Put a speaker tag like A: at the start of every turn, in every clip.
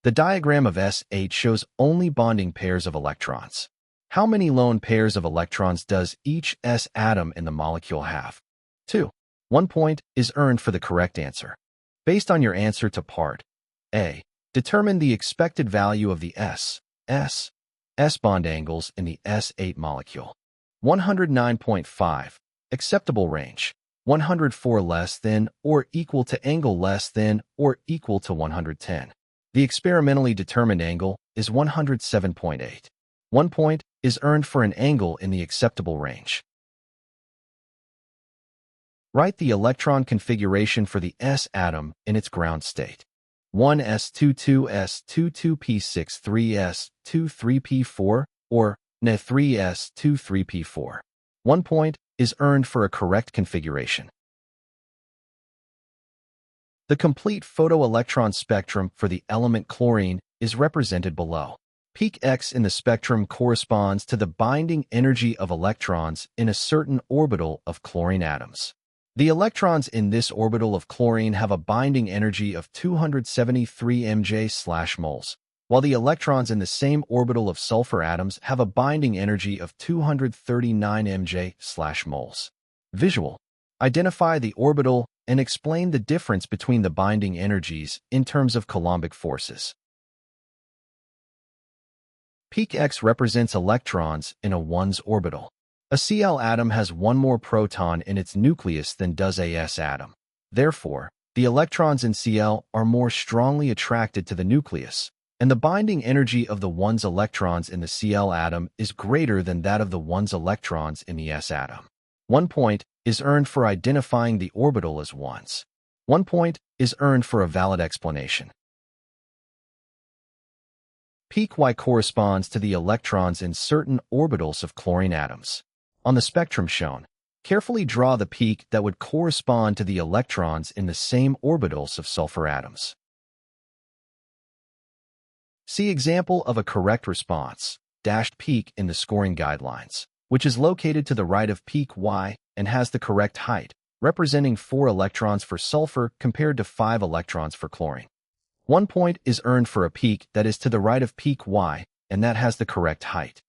A: The diagram of S8 shows only bonding pairs of electrons. How many lone pairs of electrons does each S atom in the molecule have? 2. 1 point is earned for the correct answer. Based on your answer to part A, determine the expected value of the S bond angles in the S8 molecule. 109.5. Acceptable range. 104 less than or equal to angle less than or equal to 110. The experimentally determined angle is 107.8. 1 point is earned for an angle in the acceptable range. Write the electron configuration for the S atom in its ground state. 1s22 s22p6 3s23p4 or Ne3s23p4. 1 point is earned for a correct configuration. The complete photoelectron spectrum for the element chlorine is represented below. Peak X in the spectrum corresponds to the binding energy of electrons in a certain orbital of chlorine atoms. The electrons in this orbital of chlorine have a binding energy of 273 mJ/moles, while the electrons in the same orbital of sulfur atoms have a binding energy of 239 mJ/moles. Visual. Identify the orbital and explain the difference between the binding energies in terms of Coulombic forces. Peak X represents electrons in a 1s orbital. A Cl atom has one more proton in its nucleus than does a S atom. Therefore, the electrons in Cl are more strongly attracted to the nucleus, and the binding energy of the 1s electrons in the Cl atom is greater than that of the 1s electrons in the S atom. 1 point is earned for identifying the orbital as 1s. 1 point is earned for a valid explanation. Peak Y corresponds to the electrons in certain orbitals of chlorine atoms. On the spectrum shown, carefully draw the peak that would correspond to the electrons in the same orbitals of sulfur atoms. See example of a correct response, dashed peak in the scoring guidelines, which is located to the right of peak Y and has the correct height, representing 4 electrons for sulfur compared to 5 electrons for chlorine. 1 point is earned for a peak that is to the right of peak Y and that has the correct height.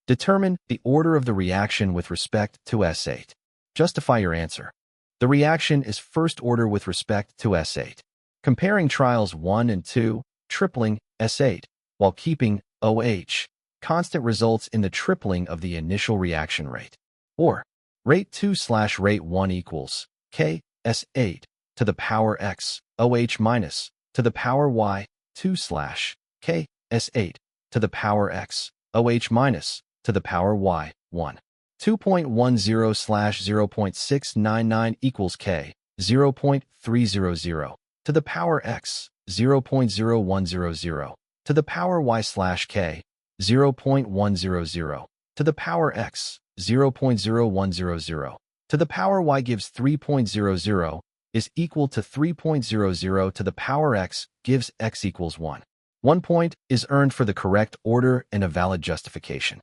A: Determine the order of the reaction with respect to S8. Justify your answer. The reaction is first order with respect to S8. Comparing trials 1 and 2, tripling S8, while keeping OH constant results in the tripling of the initial reaction rate. Or, rate 2/rate 1 equals K S8 to the power X OH minus to the power Y 2/K S8 to the power X OH minus to the power Y 1. 2.10/0.699 equals K 0.300 to the power X 0.0100 to the power Y/K 0.100 to the power X 0.0100 to the power Y gives 3.00 is equal to 3.00 to the power X gives X equals 1. 1 point is earned for the correct order and a valid justification.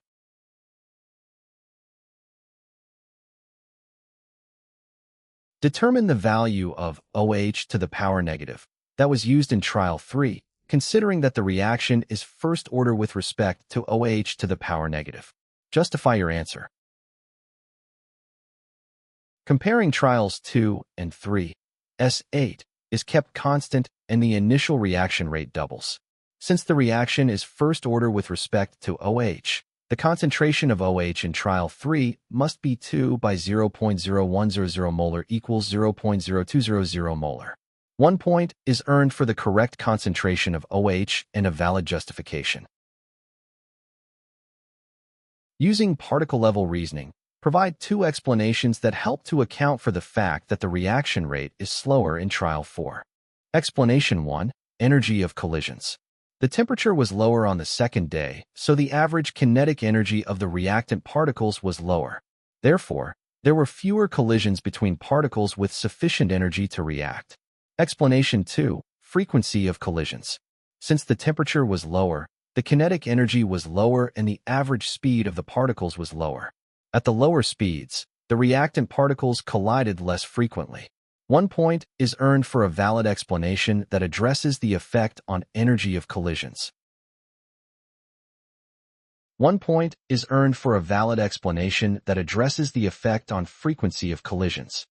A: Determine the value of OH to the power negative that was used in trial 3, considering that the reaction is first order with respect to OH to the power negative. Justify your answer. Comparing trials 2 and 3, S8 is kept constant and the initial reaction rate doubles. Since the reaction is first order with respect to OH, the concentration of OH in trial 3 must be 2 by 0.0100 molar equals 0.0200 molar. 1 point is earned for the correct concentration of OH and a valid justification. Using particle-level reasoning, provide 2 explanations that help to account for the fact that the reaction rate is slower in trial 4. Explanation 1. Energy of collisions. The temperature was lower on the second day, so the average kinetic energy of the reactant particles was lower. Therefore, there were fewer collisions between particles with sufficient energy to react. Explanation 2. Frequency of collisions. Since the temperature was lower, the kinetic energy was lower and the average speed of the particles was lower. At the lower speeds, the reactant particles collided less frequently. 1 point is earned for a valid explanation that addresses the effect on energy of collisions. 1 point is earned for a valid explanation that addresses the effect on frequency of collisions.